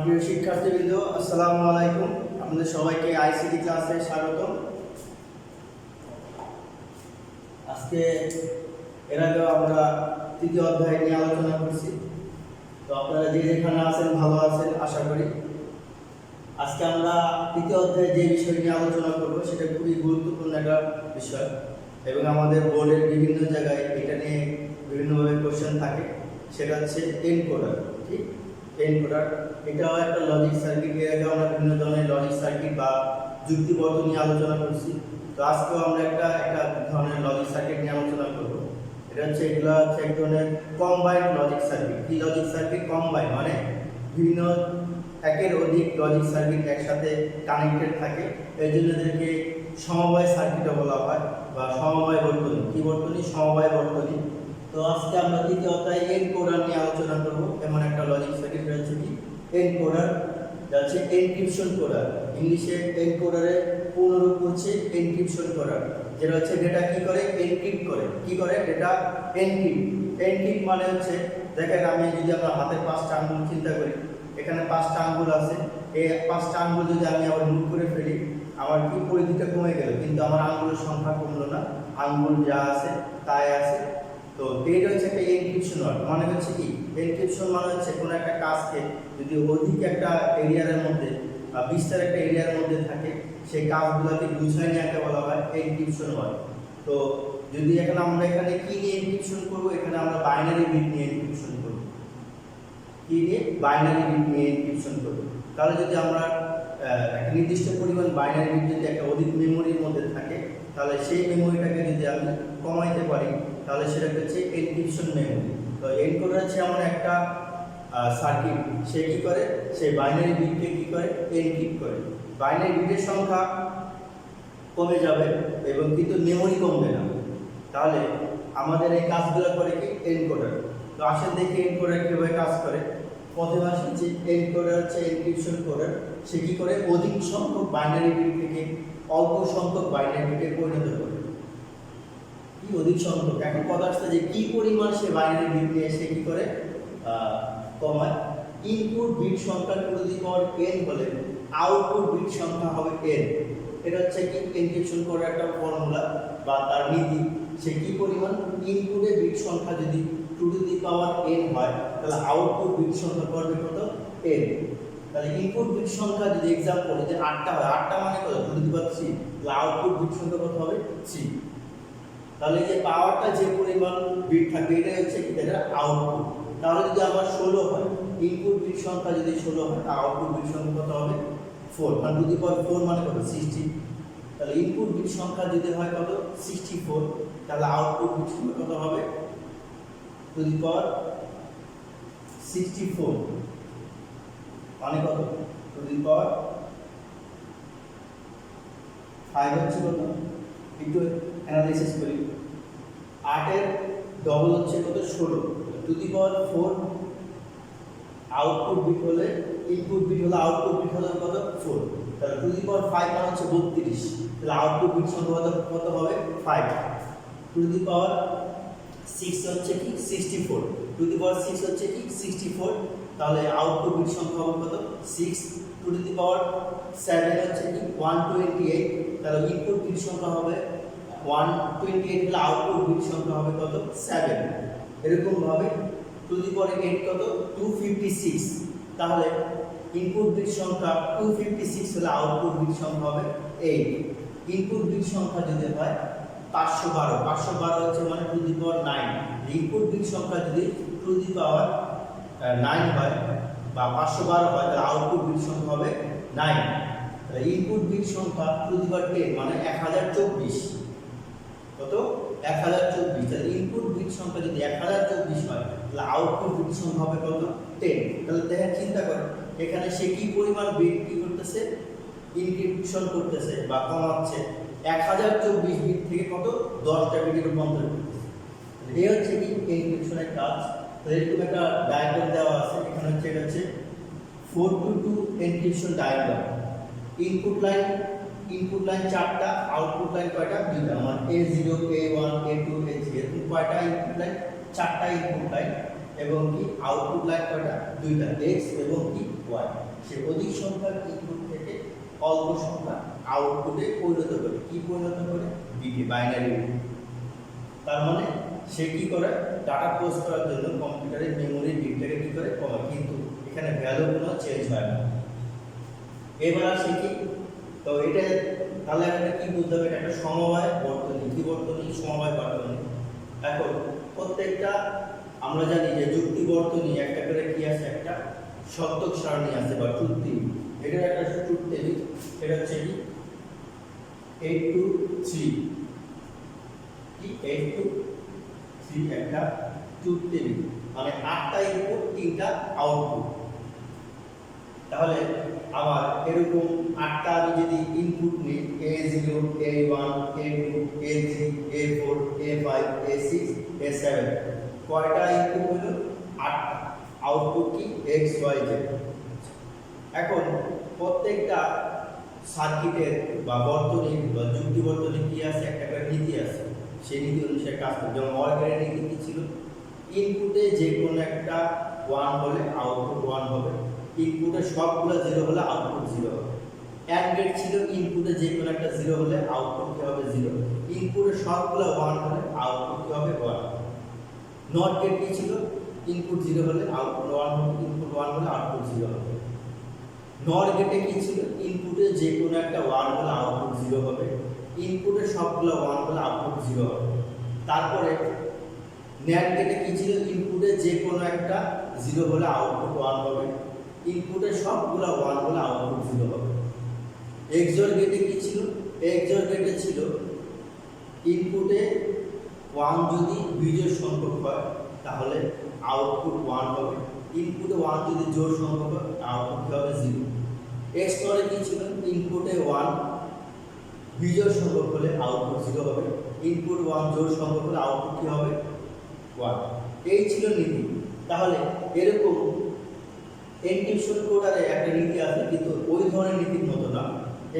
প্রিয় শিক্ষার্থীবৃন্দ, আসসালামু আলাইকুম। আপনাদের সবাইকে আইসিটি ক্লাসে স্বাগতম। আজকে এর আগেও আমরা তৃতীয় অধ্যায় নিয়ে আলোচনা করছি। তো আপনারা যে যেখানে আছেন ভালো আছেন আশা করি। আজকে আমরা তৃতীয় অধ্যায়ে যে বিষয় নিয়ে আলোচনা করব সেটা খুবই গুরুত্বপূর্ণ একটা বিষয় এবং আমাদের বোর্ডের বিভিন্ন জায়গায় এটা নিয়ে বিভিন্নভাবে কোশ্চেন থাকে। সেটা হচ্ছে এনকোডার। ঠিক, এনকোডার এটাও একটা লজিক সার্কিট। এর আগে আমরা বিভিন্ন ধরনের লজিক সার্কিট বা যুক্তিবদ্ধ নিয়ে আলোচনা করছি। তো আজকেও আমরা একটা ধরনের লজিক সার্কিট নিয়ে আলোচনা করব। এগুলো হচ্ছে এক ধরনের কম্বাইন্ড লজিক সার্কিট। কি লজিক সার্কিট? কম্বাইন্ড মানে বিভিন্ন একের অধিক লজিক সার্কিট একসাথে কানেক্টেড থাকে, এই জন্য এদেরকে সমবায় সার্কিটও বলা হয় বা সমবায় বর্তনী। কি বর্তনী? সমবায় বর্তনী। তো আজকে আমরা তৃতীয় অধ্যায়ে এনকোডার নিয়ে আলোচনা করব। এমন একটা লজিক সার্কিট রয়েছে কি এনকোডার, যাচ্ছে এনক্রিপশন কোডার। ইংলিশে এনকোডারের পূর্ণরূপ হচ্ছে এনক্রিপশন কোডার, যেটা হচ্ছে ডেটা কি করে? এনক্রিপ্ট করে। কি করে? Data encrypt. এনক্রিপ্ট মানে হচ্ছে, দেখেন আমি যদি আমরা হাতের 5টা আঙ্গুল চিন্তা করি, এখানে 5টা আঙ্গুল আছে। এই 5টা আঙ্গুল যদি আমি আবার মুভ করে ফেলি, আমার কি পরিধিটা কমে গেল, কিন্তু আমার আঙ্গুলের সংখ্যা কমলো না, আঙ্গুল যা আছে তাই আছে। তো এটা হচ্ছে একটা এনক্রিপশন ওয়ার্ড। মানে হচ্ছে কি এনক্রিপশন মানে হচ্ছে কোনো একটা কাজকে যদি অধিক একটা এরিয়ার মধ্যে বা বিস্তার একটা এরিয়ার মধ্যে থাকে, সেই কাজগুলোকে গুছিয়ে নিয়ে বলা হয় এনক্রিপশন ওয়ার্ড। তো যদি আমরা এখানে কি নিয়ে এনক্রিপশন করব, এখানে আমরা বাইনারি বিট নিয়ে এনক্রিপশন করব। কি নিয়ে? বাইনারি বিট নিয়ে এনক্রিপশন করব। তাহলে যদি আমরা একটা নির্দিষ্ট পরিমাণ বাইনারি বিট যদি একটা অধিক মেমোরির মধ্যে থাকে, তাহলে সেই মেমোরিটাকে যদি আমি কমাইতে পারি, তাহলে সেটা হচ্ছে এনক্রিপশন মেমোরি। তো এনকোডার হচ্ছে এমন একটা সার্কিট, সে কি করে? সেই বাইনারি বিটকে কি করে? এনক্রিপ্ট করে। বাইনারি বিটের সংখ্যা কমে যাবে এবং কিন্তু মেমোরি কমবে না। তাহলে আমাদের এই কাজগুলো করে কি এনকোডার। তো আসলে দেখি এনকোডার কিভাবে কাজ করে। প্রথমে আসছে যে এনকোডার হচ্ছে এনক্রিপশন কোডার। সে কি করে? অধিক সংখ্যক বাইনারি বিট থেকে অল্প সংখ্যক বাইনারি বিটে পরিণত করে। কি অধিক সংখ্যক? এখন কথা আসছে যে কি পরিমাণ সে বাইনারি বিট নিয়ে সে কি করে কমায়। ইনপুট বিট সংখ্যা টু দি পাওয়ার n হলে আউটপুট বিট সংখ্যা হবে n। এটা হচ্ছে কি এনক্রিপশন কোডের একটা ফর্মুলা বা তার নীতি। সে কি পরিমাণ ইনপুটের বিট সংখ্যা যদি টু দি পাওয়ার n হয়, তাহলে আউটপুট বিট সংখ্যা করবে কত? n। তাহলে ইনপুট বিট সংখ্যা যদি एग्जांपल যে 8টা হয়, 8টা মানে কত? টু দি পাওয়ার 3। তাহলে আউটপুট বিট সংখ্যা কত হবে? 3। তাহলে যে পাওয়ারটা যে পরিমাণ বিট থাকবে এটা হচ্ছে কি? এটা আউটপুট। তাহলে যদি আমার 16 হয়, ইনপুট বিট সংখ্যা যদি 16 হয়, তাহলে আউটপুট বিট সংখ্যা কত হবে? 4। মানে টু দি পাওয়ার 4 মানে কত? 60। তাহলে ইনপুট বিট সংখ্যা যদি হয় কত? 64, তাহলে আউটপুট বিট সংখ্যা কত হবে? টু দি পাওয়ার 64 মানে কত? টু দি পাওয়ার 5 হচ্ছে কত? একটু অ্যানালাইসিস করি। 8 এর ডবল হচ্ছে কত? 16। Two the power 4 output bit হলে ইনপুট বিট হলে আউটপুট বিট হলে কত? 4। তাহলে টু দি পাওয়ার 5 মানে হচ্ছে 32। তাহলে আউটপুট বিট সংখ্যা কত হবে? 5। টু দি পাওয়ার 6 হচ্ছে কি? 64। টু দি পাওয়ার 6 হচ্ছে কি? 64। তাহলে আউটপুট বিট সংখ্যা হবে কত? 6। টু দি পাওয়ার 7 হচ্ছে কি? 128। তাহলে ইনপুট বিট সংখ্যা হবে 128, হলে আউটপুট বিট সংখ্যা হবে কত? 7। এরকম ভাবে টু দি পাওয়ার 8 কত? 256। তাহলে ইনপুট বিট সংখ্যা 256 হলে আউটপুট বিট সংখ্যা হবে 8। ইনপুট বিট সংখ্যা যদি হয় 512, 512 হচ্ছে মানে two the power 9। Input bit সংখ্যা যদি টু দি পাওয়ার 9 হয় বা 512 হয়, তাহলে আউটপুট বিট সংখ্যা হবে 9। তাহলে ইনপুট বিট সংখ্যা টু দি পাওয়ার 10 মানে 1024। কত? 1024। তাহলে ইনপুট বিট সংখ্যা যদি 1024 হয়, তাহলে আউটপুট বিট সংখ্যা হবে কত? 10। তাহলে দেখেন, চিন্তা করেন এখানে সে কি পরিমাণ বিট কি করতেছে? ইনক্রিপশন করতেছে বা কমাচ্ছে। 1024 বিট থেকে কত? 10টা বিটে রূপান্তর করতেছে। এই হচ্ছে কি এনক্রিপশনের কাজ। তো এরকম একটা ডায়াগ্রাম দেওয়া আছে। এখানে হচ্ছে এটা হচ্ছে 422 এনক্রিপশন ডায়াগ্রাম। ইনপুট লাইন 4টা, আউটপুট লাইন কয়টা? 2টা। মানে A0 A1 A2 A3 এরকম কয়টা ইনপুট লাইন? 4টা ইনপুট লাইন। এবং কি আউটপুট লাইন কয়টা? 2টা, X এবং কি Y। সে অধিক সংখ্যার ইনপুট থেকে অল্প সংখ্যা আউটপুটে পরিণত করে। কি পরিণত করে? বিটে, বাইনারি বিট। তার মানে সে কি করে? ডাটা পোস্ট করার জন্য কম্পিউটারের মেমোরি বিটটাকে কি করে? কমায়, কিন্তু এখানে ভ্যালু কোনো চেঞ্জ হয় না। এবার আসে কি, তো এটা তাহলে আমরা কি বুঝতে হবে? এটা একটা সমবায় বর্তনী। কি বর্তনী? সমবায় বর্তনী। এখন প্রত্যেকটা আমরা জানি যে যুক্তি বর্তনী একটা করে কি আছে? একটা সত্যক সারণী আছে বা ট্রুথ টেবিল। এটার একটা ট্রুথ টেবিল, এটা হচ্ছে কি 8 to 3, কি 8 to 3 একটা ট্রুথ টেবিল, মানে 8টা ইনপুট 3টা আউটপুট। তাহলে আবার এরকম 8টা আমি যদি ইনপুট নিই, A0, A1, A2, A3, A4, A5, A6, A7, কয়টা ইনপুট হলো? 8টা। আউটপুট কি? X, Y, Z। এখন প্রত্যেকটা সার্কিটের বা বর্তনী বা যুক্তি বর্তনী কি আছে? একটা করে নীতি আছে। সেই নীতি অনুসারে কাজ করে। যেমন অর্গের নীতি কি ছিল? ইনপুটে যে কোনো একটা 1 হলে আউটপুট 1 হবে, ইনপুটে সবগুলো 0 হলে আউটপুট 0 হবে। অ্যান্ড গেট ছিল, ইনপুটে যে কোনো একটা 0 হলে আউটপুট কি হবে? 0। ইনপুটে সবগুলো 1 হলে আউটপুট কি হবে? 1। নট গেট কি ছিল? ইনপুট 0 হলে আউটপুট 1 হবে, ইনপুট 1 হলে আউটপুট 0 হবে। নর গেটে কি ছিল? ইনপুটে যে কোনো একটা 1 হলে আউটপুট 0 হবে, ইনপুটে সবগুলো 1 হলে আউটপুট 0 হবে। তারপরে ন্যান্ড গেটে কি ছিল? ইনপুটে যে কোনো একটা 0 হলে আউটপুট 1 হবে, ইনপুটে সবগুলো 1 হলে আউটপুট 0 হবে। এক্সঅর গেটে কি ছিল? এক্সঅর গেটে ছিল ইনপুটে 1 যদি বিজোড় সংখ্যক হয় তাহলে আউটপুট 1 হবে, ইনপুটে 1 যদি জোড় সংখ্যক হয় আউটপুট কি হবে? 0। এক্সঅরে কি ছিল? ইনপুটে 1 বিজোড় সংখ্যক হলে আউটপুট 0 হবে, ইনপুট 1 জোড় সংখ্যক হলে আউটপুট কি হবে? 1। এই ছিল নীতি। তাহলে এরকম এনক্রিপশন কোডারে একটা নীতি আছে, কিন্তু ওই ধরনের নীতির মতো না।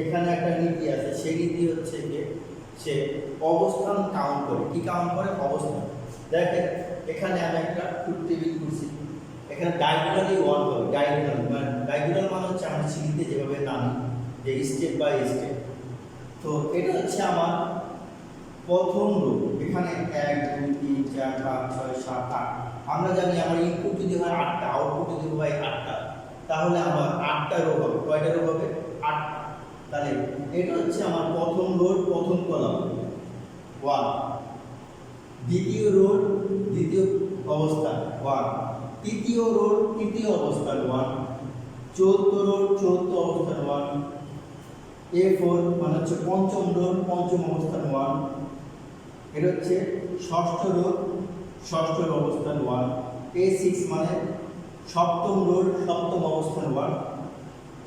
এখানে একটা নীতি আছে, সেই নীতি হচ্ছে যে সে অবস্থান কাউন্ট করে। কি কাউন্ট করে? অবস্থান। দেখেন এখানে আমি একটা ট্রুথ টেবিল করছি, এখানে ডায়াগোনালি 1 হবে। ডায়াগোনাল মানে হচ্ছে আমরা সিঁড়িতে যেভাবে নামি, যে স্টেপ বাই স্টেপ। তো এটা হচ্ছে আমার প্রথম রো। এখানে 1 2 3 4 5 6 7 8। আমরা জানি আমার ইনপুট যদি হয় 8টা, আউটপুট যদি হয় 8টা, তাহলে আমার 8টা রো হবে। কয়টা রো হবে? 8টা। তাহলে এটা হচ্ছে আমার প্রথম রোর প্রথম কলাম 1, দ্বিতীয় রোর দ্বিতীয় অবস্থান 1, তৃতীয় রোর তৃতীয় অবস্থান 1, চতুর্থ রোর চতুর্থ অবস্থান 1, A4 মানে হচ্ছে পঞ্চম রোর পঞ্চম অবস্থান 1, এটা হচ্ছে ষষ্ঠ রোর ষষ্ঠ অবস্থান 1, A6 মানে সপ্তম রোর সপ্তম অবস্থান 1,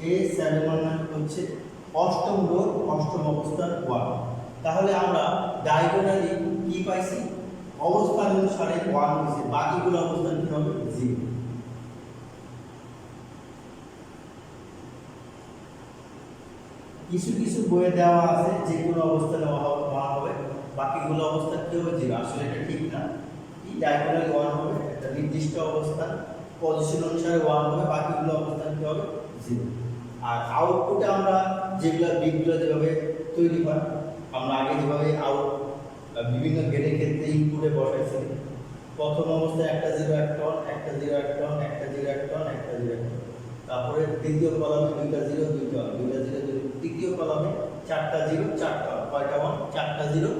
A7 মানে হচ্ছে অষ্টম রোর অষ্টম অবস্থান 1। তাহলে আমরা ডায়াগোনালি কি পাইছি? অবস্থান অনুসারে 1 হয়েছে, বাকিগুলো অবস্থান কি হবে? 0। কিছু কিছু বইয়ে দেওয়া আছে যে কোনো অবস্থানে 1 হবে, বাকিগুলো অবস্থান কি হবে? 0। আসলে এটা ঠিক না। কি ডায়াগোনালি 1 হবে, একটা নির্দিষ্ট অবস্থান পজিশন অনুসারে 1 হবে, বাকিগুলো অবস্থান কি হবে? 0। আর আউটপুটে আমরা যেগুলো বিটগুলো যেভাবে তৈরি হয়, আমরা আগে যেভাবে বিভিন্ন গেটের ক্ষেত্রে ইনপুটে বসাইছি, প্রথম অবস্থায় একটা 0 একটা 1, একটা 0 একটা 1, একটা 0 একটা 1, একটা 0 একটা 1। তারপরে দ্বিতীয় কলামে 2টা 0 2টা 1, 2টা 0 0। তৃতীয় কলামে 4টা 0 4টা 1, কয়টা 1? 4টা 0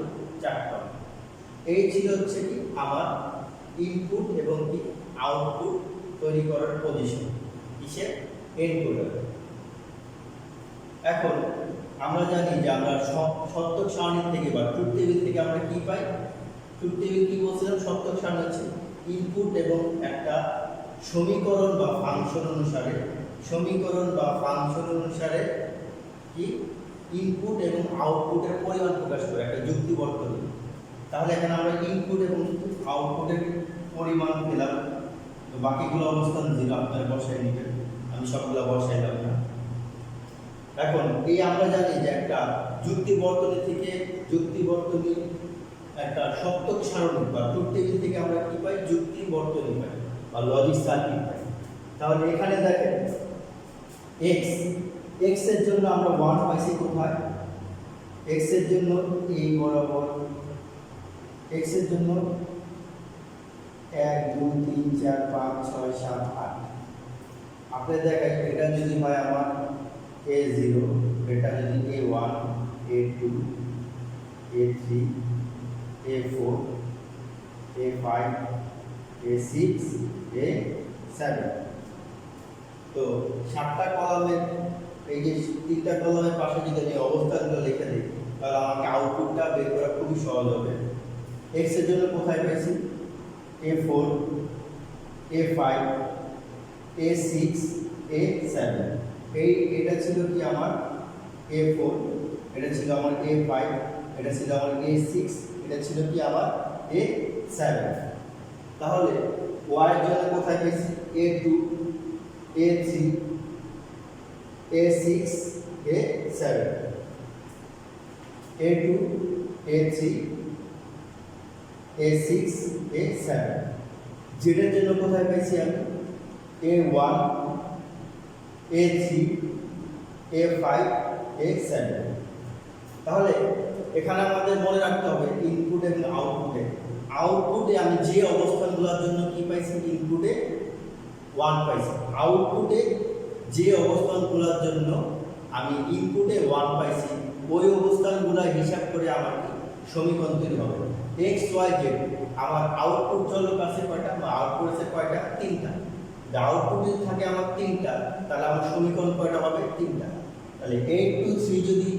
4টা 1। এই ছিল হচ্ছে কি আমার ইনপুট এবং কি আউটপুট তৈরি করার পজিশন কিসের? এনকোডার। এখন আমরা জানি যে আমরা সত্যক সারণী থেকে বা ট্রুথ টেবিল থেকে আমরা কি পাই? ট্রুথ টেবিল কি বলছিলাম? সত্যক সারণী হচ্ছে ইনপুট এবং একটা সমীকরণ বা ফাংশন অনুসারে, সমীকরণ বা ফাংশন অনুসারে কি ইনপুট এবং আউটপুটের পরিমাণ প্রকাশ করে একটা যুক্তি বর্তনী। তাহলে এখানে আমরা ইনপুট এবং আউটপুটের পরিমাণ পেলাম, তো বাকিগুলো অবস্থান 0 আপনারা বসাই নেবেন, আমি সবগুলো বসাইলাম না। এখন এই আমরা জানি যে একটা যুক্তি বর্তনী থেকে যুক্তি বর্তনী একটা সত্যক সারণী বা ট্রুথ টেবিল থেকে আমরা কি পাই? যুক্তি বর্তনী পাই বা লজিক সার্কিট পাই। তাহলে এখানে দেখেন এক্স, এক্স এর জন্য আমরা 1 পাইছি কোথায়? এক্স এর জন্য এই বরাবর, এক্স এর জন্য 1 2 3 4 5 6 7 8। আপনি দেখেন এটা যদি হয় আমার a0, এটা যদি a1 a2 a3 a4 a5 a6 a7। তো 7টা কলামের এই যে 3টা কলামের পাশে যদি আমি অবস্থানগুলো লিখে দিই তাহলে আমাকে আউটপুটটা বের করা খুবই সহজ হবে। x এর জন্য কোথায় পাইছি? a4 a5 a6 a7। এটা ছিল কি আমার a4, এটা ছিল আমার a5, এটা ছিল আমার a6, এটা ছিল কি আমার a7। তাহলে y এর জন্য কোথায় পেয়েছি? a2 a3 a6 a7, a2 a3 a6 a7। z এর জন্য কোথায় পেয়েছি আমি? a1 a3 a5 a7। তাহলে এখানে আমাদের মনে রাখতে হবে ইনপুট এবং আউটপুটে, আউটপুটে আমি যে অবস্থানগুলোর জন্য কি পাইছি? ইনপুটে 1 পাইছি, আউটপুটে যে অবস্থানগুলোর জন্য আমি ইনপুটে 1 পাইছি ওই অবস্থানগুলো হিসাব করে আমার সমীকরণ তৈরি হবে। x y z আমার আউটপুট চলক আছে কয়টা? বা আউটপুট আছে কয়টা? 3টা। যদি আউটপুট যদি থাকে আমার 3টা তাহলে আমার সমীকরণ কয়টা হবে? 3টা। তাহলে 8 2 3 যদি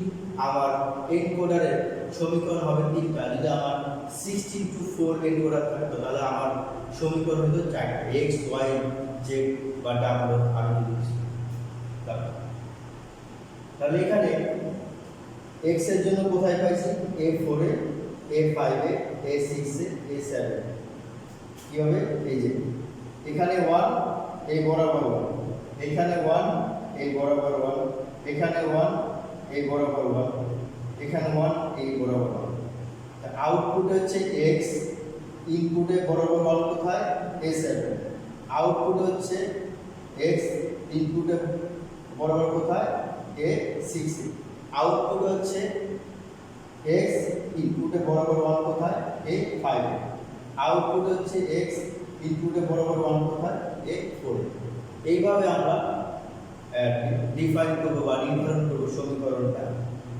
আমার এনকোডারের সমীকরণ হবে 3টা, যদি আমার 16 to 4 এনকোডার থাকতো তাহলে আমার সমীকরণ হতো 4টা, x y z বা w আমি যদি। তাহলে এখানে x এর জন্য কোথায় পাইছি? a4 এ a5 এ a6 এ a7। কি হবে? এই যে এখানে 1 এই বরাবর 1, এখানে 1 এই বরাবর 1, এখানে 1 এই বরাবর 1, এখানে 1 এই বরাবর 1। তা আউটপুট হচ্ছে x, ইনপুটে বরাবর 1 কোথায়? a7। আউটপুট হচ্ছে x, ইনপুটে বরাবর কোথায়? a6। আউটপুট হচ্ছে x, ইনপুটে বরাবর 1 কোথায়? a5। আউটপুট হচ্ছে x, ইনপুটে বরাবর 1 কোথায়? a4। এইভাবে আমরা ডিফাইন করব বা নির্ধারণ করব সমীকরণটা।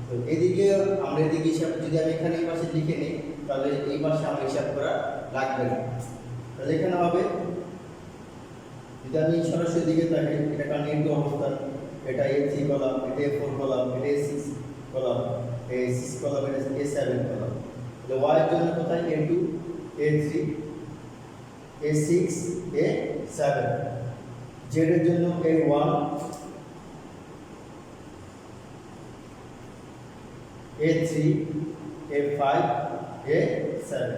তো এদিকে আমরা এদিকে হিসাব, যদি আমি এখানে এই পাশে লিখে নিই তাহলে এই পাশে আমার হিসাব করা লাগবে না। তাহলে এখানে হবে, যদি আমি সরাসরি দিকে তাকাই, এটা কানেক্ট অবস্থান, এটা a3 কলাম, এটা a4 কলাম, এটা a6 কলাম, a6 কলাম, এটা a7 কলাম। তাহলে y এর জন্য কোথায়? a2 a3 a6 a7। z এর জন্য a1 a3 a5 a7।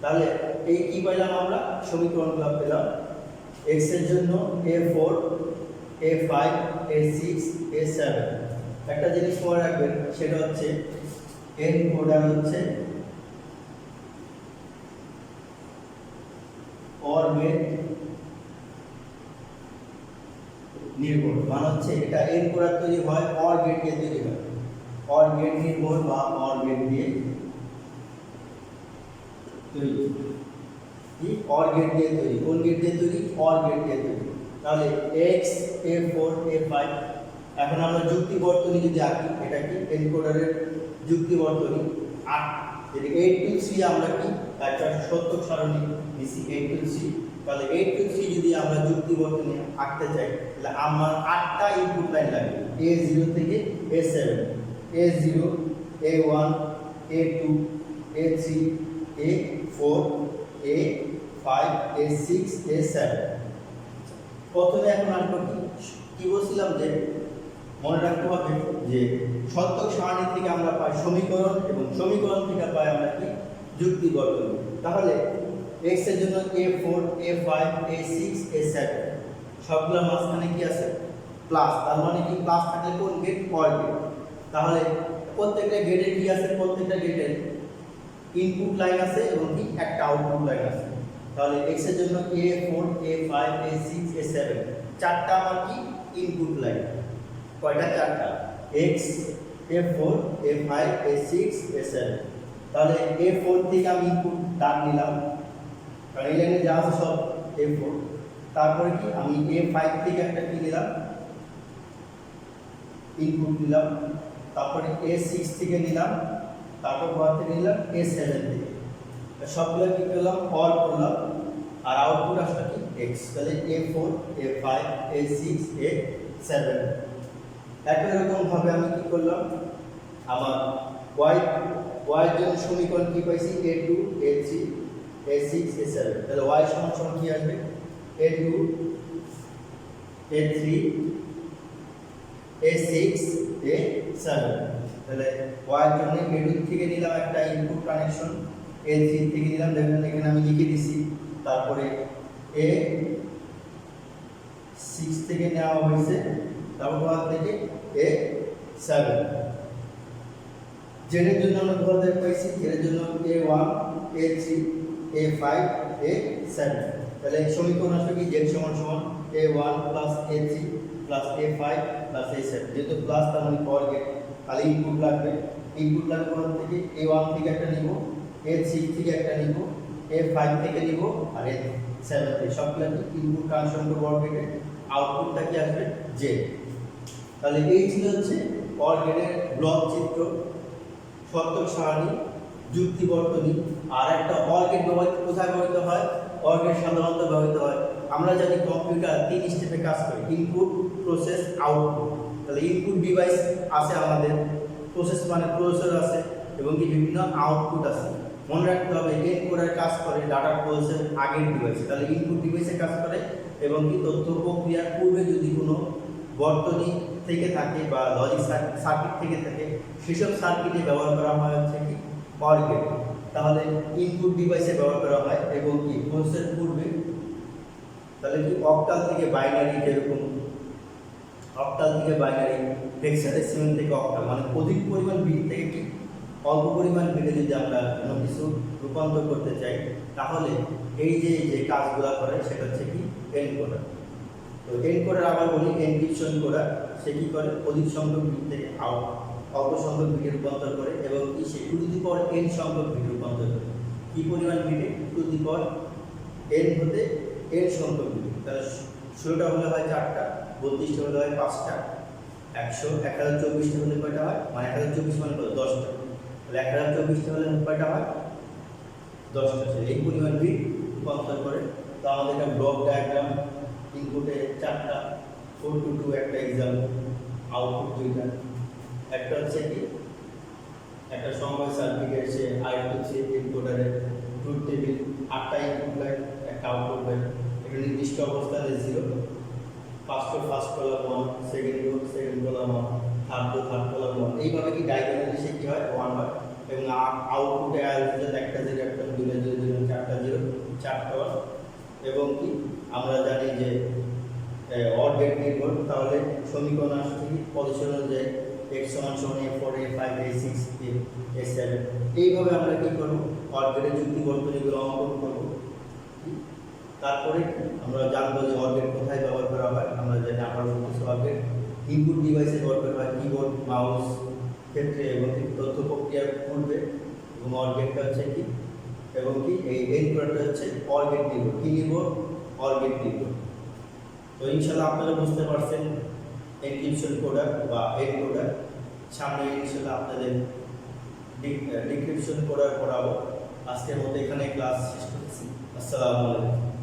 তাহলে এই কি পাইলাম আমরা? সমীকরণগুলো পেলাম। x এর জন্য a4 a5 a6 a7। একটা জিনিস মনে রাখবেন, সেটা হচ্ছে এনকোডার হচ্ছে অর গেট নির্ভর, মানে হচ্ছে এটা এনকোডার তৈরি হয় অর গেট দিয়ে তৈরি হয়, অর গেট নির্ভর বা অর গেট দিয়ে তৈরি। কি? অর গেট দিয়ে তৈরি। কোন গেট দিয়ে তৈরি? অর গেট দিয়ে তৈরি। তাহলে x a4 a5, এখন আমরা যুক্তি বর্তনী যদি আঁকি, এটা কি এনকোডারের যুক্তি বর্তনী। 8 যদি 8 to 3 আমরা কি একটা সত্যক সারণী নিছি 8 to 3, তাহলে 8 to 3 যদি আমরা যুক্তি বর্তনী আঁকতে চাই তাহলে আমার 8টা ইনপুট লাইন লাগবে, a0 থেকে a7, a0 a1 a2 a3 a4 a5 a6 a7। প্রথমে এখন আসবো কি বলছিলাম যে মনে রাখতে হবে যে সত্যক সারণী থেকে আমরা পাই সমীকরণ এবং সমীকরণ থেকে পাই আমরা কি যুক্তি বর্তনী। তাহলে x এর জন্য a4 a5 a6 a7 সবগুলো মাঝখানে কি আছে? প্লাস। তার মানে কি প্লাস থাকলে কোন গেট? Or gate. তাহলে প্রত্যেকটা গেটের কি আছে? প্রত্যেকটা গেটের ইনপুট লাইন আছে এবং কি একটা আউটপুট লাইন আছে। তাহলে x এর জন্য a4 a5 a6 a7 চারটা আমার কি ইনপুট লাইন। কয়টা? 4টা। x a4 a5 a6 a7। তাহলে a4 থেকে আমি ইনপুট ডান নিলাম, কারণ এই লাইনে যা আছে সব a4। তারপরে কি আমি a5 থেকে একটা কি নিলাম, ইনপুট নিলাম। তারপরে a6 থেকে নিলাম, তারপর ঘর থেকে নিলাম a7 থেকে। সবগুলো কি করলাম? অল করলাম, আর আউটপুট আসলে কি? x। তাহলে a4 a5 a6 a7। একই রকম ভাবে আমি কি করলাম, আমার y এর জন্য সমীকরণ কি পাইছি? a2 a3 a6 a7। তাহলে y সমান সমান কি আসবে? a2 a3 a6 a7। তাহলে y এর জন্য a2 থেকে নিলাম একটা ইনপুট কানেকশন, a3 থেকে নিলাম, দেখেন এখানে আমি লিখে দিছি। তারপরে a6 থেকে নেওয়া হয়েছে, তারপর ঘর থেকে a7। জেনের জন্য আমরা ঘর থেকে পাইছি, জেনের জন্য a1 a3 a5 a7। তাহলে সমীকরণ আসবে কি? জেড সমান সমান a1 plus a3 plus a5 plus a7। যেহেতু প্লাস তার মানে পাওয়ার গেট, তাহলে ইনপুট লাগবে। ইনপুট লাগবে কোন থেকে? a1 থেকে একটা নিব, a3 থেকে একটা নিব, a5 থেকে নিব, আর a7 থেকে। সবগুলো ইনপুট কানেকশন করব পাওয়ার গেটে। আউটপুটটা কি আসবে? জেড। তাহলে এই ছিল হচ্ছে পাওয়ার গেটের ব্লক চিত্র, শর্তক সারণী, যুক্তি বর্তনী। আর একটা OR গেট কোথায় ব্যবহৃত হয়? OR গেট সাধারণত ব্যবহৃত হয়, আমরা জানি কম্পিউটার 3 স্টেপে কাজ করে: ইনপুট, প্রসেস, আউটপুট। তাহলে ইনপুট ডিভাইস আছে আমাদের, প্রসেস মানে প্রসেসর আছে, এবং কি বিভিন্ন আউটপুট আছে। মনে রাখতে হবে এনকোডার কাজ করে ডাটা প্রসেসের আগের ডিভাইসে, তাহলে ইনপুট ডিভাইসে কাজ করে। এবং কি তথ্য প্রক্রিয়ার পূর্বে যদি কোনো বর্তনী থেকে থাকে বা লজিক সার্কিট থেকে থাকে, সেসব সার্কিটে ব্যবহার করা হয় হচ্ছে কি? OR gate. তাহলে ইনপুট ডিভাইসে ব্যবহার করা হয়, এবং কি প্রসেসের পূর্বে। তাহলে কি অক্টাল থেকে বাইনারি, যেরকম অক্টাল থেকে বাইনারি, হেক্সাডেসিমাল থেকে অক্টাল, মানে অধিক পরিমাণ বিট থেকে কি অল্প পরিমাণ বিটে যদি আমরা কোনো কিছু রূপান্তর করতে চাই, তাহলে এই যে কাজগুলো করে সেটা হচ্ছে কি? এনকোডার। তো এনকোডার আবার বলি এনক্রিপশন কোডার। সে কি করে? অধিক সংখ্যক বিট থেকে অল্প সংখ্যক বিটে রূপান্তর করে, এবং কি সে টু দি পাওয়ার n সংখ্যক বিট রূপান্তর করে। কি পরিমাণ বিটে? টু দি পাওয়ার n হতে n সংখ্যক বিট। তাহলে 16টা হলে হয় 4টা, 32টা হলে হয় 5টা, 1024টা হলে কয়টা হয়? মানে 1024 মানে কত? 10টা। তাহলে 1024টা হলে কয়টা হয়? 10টা। এই পরিমাণ বিট রূপান্তর করে। তো আমাদের একটা ব্লক ডায়াগ্রাম, ইনপুটে 4টা, 4 to 2 একটা এক্সাম্পল, আউটপুট 2টা। একটা হচ্ছে কি? একটা সমবায় সার্কিটের সে আরেকটা হচ্ছে এনকোডারের ট্রুথ টেবিল, 8টা ইনপুট লাইন, একটা আউটপুট লাইন। এটা নির্দিষ্ট অবস্থানে 0, first column 1, second column 1, third column 1। এইভাবে কি ডায়াগোনালি সে কি হয়? 1 হয়। এবং আউটপুটে আসলে একটা 0 একটা 2টা 0 0 4টা 0 4টা 1। এবং কি আমরা জানি যে OR গেট নির্ভর, তাহলে সমীকরণ আসছে কি? পজিশন অনুযায়ী x সমান সমান a4 a5 a6 a7। এইভাবে আমরা কি করব? OR গেটের যুক্তি বর্তনীগুলো অঙ্কন করব। তারপরে আমরা জানবো যে OR গেট কোথায় ব্যবহার করা হয়। আমরা জানি আমরা OR গেট ইনপুট ডিভাইসে ব্যবহার করা হয়, কিবোর্ড, মাউস ক্ষেত্রে, এবং তথ্য প্রক্রিয়ার পূর্বে। এবং OR গেটটা হচ্ছে কি? এবং কি এই এনকোডারটা হচ্ছে OR গেট নির্ভর। কি নির্ভর? OR গেট নির্ভর। তো ইনশাআল্লাহ আপনারা বুঝতে পারছেন এনক্রিপশন কোডার বা এনকোডার। সামনে ইনশাআল্লাহ আপনাদের ডিক্রিপশন কোডার পড়াবো। আজকের মতো এখানে ক্লাস শেষ করছি। আসসালামু আলাইকুম।